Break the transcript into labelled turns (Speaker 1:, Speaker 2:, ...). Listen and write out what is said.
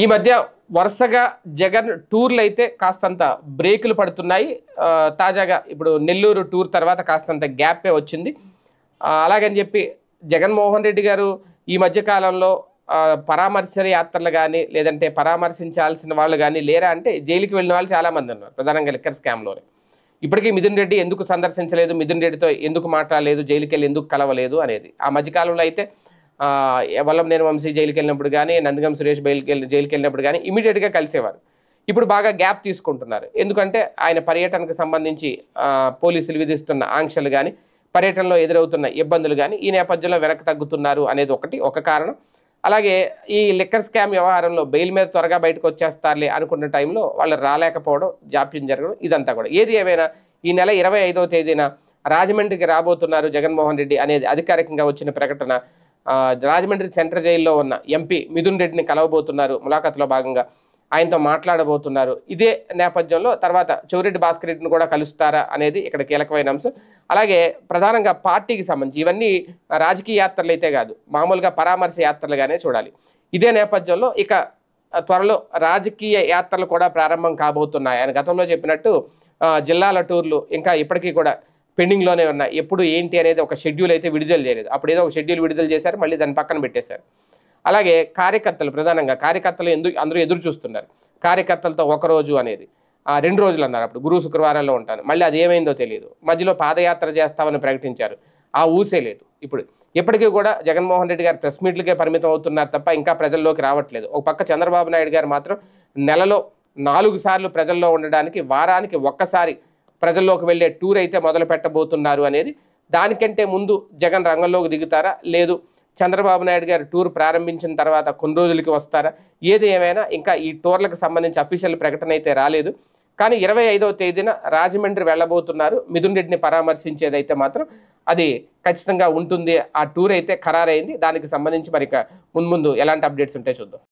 Speaker 1: ఈ మధ్య వరుసగా జగన్ టూర్లు అయితే కాస్తంత బ్రేకులు పడుతున్నాయి. తాజాగా ఇప్పుడు నెల్లూరు టూర్ తర్వాత కాస్తంత గ్యాపే వచ్చింది. అలాగని చెప్పి జగన్మోహన్ రెడ్డి గారు ఈ మధ్య కాలంలో పరామర్శ యాత్రలు కానీ లేదంటే పరామర్శించాల్సిన వాళ్ళు కానీ లేరా అంటే జైలుకి వెళ్ళిన వాళ్ళు చాలామంది ఉన్నారు. ప్రధానంగా లిక్కర్ స్కామ్లోనే ఇప్పటికీ మిథున్ రెడ్డి ఎందుకు సందర్శించలేదు, మిథున్ రెడ్డితో ఎందుకు మాట్లాడలేదు, జైలుకి వెళ్ళి ఎందుకు కలవలేదు అనేది. ఆ మధ్యకాలంలో అయితే వల్లంనేని వంశీ జైలుకి వెళ్ళినప్పుడు కానీ, నందిగం సురేష్ జైలుకి వెళ్ళినప్పుడు కానీ ఇమీడియట్గా కలిసేవారు. ఇప్పుడు బాగా గ్యాప్ తీసుకుంటున్నారు. ఎందుకంటే ఆయన పర్యటనకు సంబంధించి పోలీసులు విధిస్తున్న ఆంక్షలు కానీ, పర్యటనలో ఎదురవుతున్న ఇబ్బందులు కానీ ఈ నేపథ్యంలో వెనక్కి తగ్గుతున్నారు అనేది ఒక కారణం. అలాగే ఈ లిక్కర్ స్కామ్ వ్యవహారంలో బెయిల్ మీద త్వరగా బయటకు వచ్చేస్తారులే అనుకున్న టైంలో వాళ్ళు రాలేకపోవడం, జాప్యం జరగడం ఇదంతా కూడా. ఏది ఏమైనా ఈ నెల 25వ తేదీన రాజమండ్రికి రాబోతున్నారు జగన్మోహన్ రెడ్డి అనేది అధికారికంగా వచ్చిన ప్రకటన. రాజమండ్రి సెంట్రల్ జైల్లో ఉన్న ఎంపీ మిథున్ రెడ్డిని కలవబోతున్నారు. ములాఖాతులో భాగంగా ఆయనతో మాట్లాడబోతున్నారు. ఇదే నేపథ్యంలో తర్వాత చెవిరెడ్డి భాస్కర్ రెడ్డిని కూడా కలుస్తారా అనేది ఇక్కడ కీలకమైన అంశం. అలాగే ప్రధానంగా పార్టీకి సంబంధించి ఇవన్నీ రాజకీయ యాత్రలు అయితే కాదు, మామూలుగా పరామర్శ యాత్రలుగానే చూడాలి. ఇదే నేపథ్యంలో ఇక త్వరలో రాజకీయ యాత్రలు కూడా ప్రారంభం కాబోతున్నాయి. ఆయన గతంలో చెప్పినట్టు జిల్లాల టూర్లు ఇంకా ఇప్పటికీ కూడా పెండింగ్లోనే ఉన్నాయి. ఎప్పుడు ఏంటి అనేది ఒక షెడ్యూల్ అయితే విడుదల చేయలేదు. అప్పుడు ఏదో ఒక షెడ్యూల్ విడుదల చేశారు, మళ్ళీ దాన్ని పక్కన పెట్టేశారు. అలాగే కార్యకర్తలు, ప్రధానంగా కార్యకర్తలు అందరూ ఎదురు చూస్తున్నారు. కార్యకర్తలతో ఒకరోజు అనేది 2 రోజులు అన్నారు. అప్పుడు గురు శుక్రవారాల్లో ఉంటాను, మళ్ళీ అది ఏమైందో తెలియదు. మధ్యలో పాదయాత్ర చేస్తామని ప్రకటించారు, ఆ ఊసే లేదు. ఇప్పటికీ కూడా జగన్మోహన్ రెడ్డి గారు ప్రెస్ మీట్లకే పరిమితం అవుతున్నారు తప్ప ఇంకా ప్రజల్లోకి రావట్లేదు. ఒక పక్క చంద్రబాబు నాయుడు గారు మాత్రం నెలలో 4 సార్లు ప్రజల్లో ఉండడానికి, వారానికి ఒక్కసారి ప్రజల్లోకి వెళ్ళే టూర్ అయితే మొదలు పెట్టబోతున్నారు అనేది. దానికంటే ముందు జగన్ రంగంలోకి దిగుతారా, లేదు చంద్రబాబు నాయుడు గారు టూర్ ప్రారంభించిన తర్వాత కొన్ని రోజులకి వస్తారా, ఏది ఏమైనా ఇంకా ఈ టూర్లకు సంబంధించి అఫీషియల్ ప్రకటన అయితే రాలేదు. కానీ 25వ తేదీన రాజమండ్రి వెళ్ళబోతున్నారు. మిథున్ రెడ్డిని పరామర్శించేదైతే మాత్రం అది ఖచ్చితంగా ఉంటుంది. ఆ టూర్ అయితే ఖరారైంది. దానికి సంబంధించి మరి ముందు ఎలాంటి అప్డేట్స్ ఉంటాయి చూద్దాం.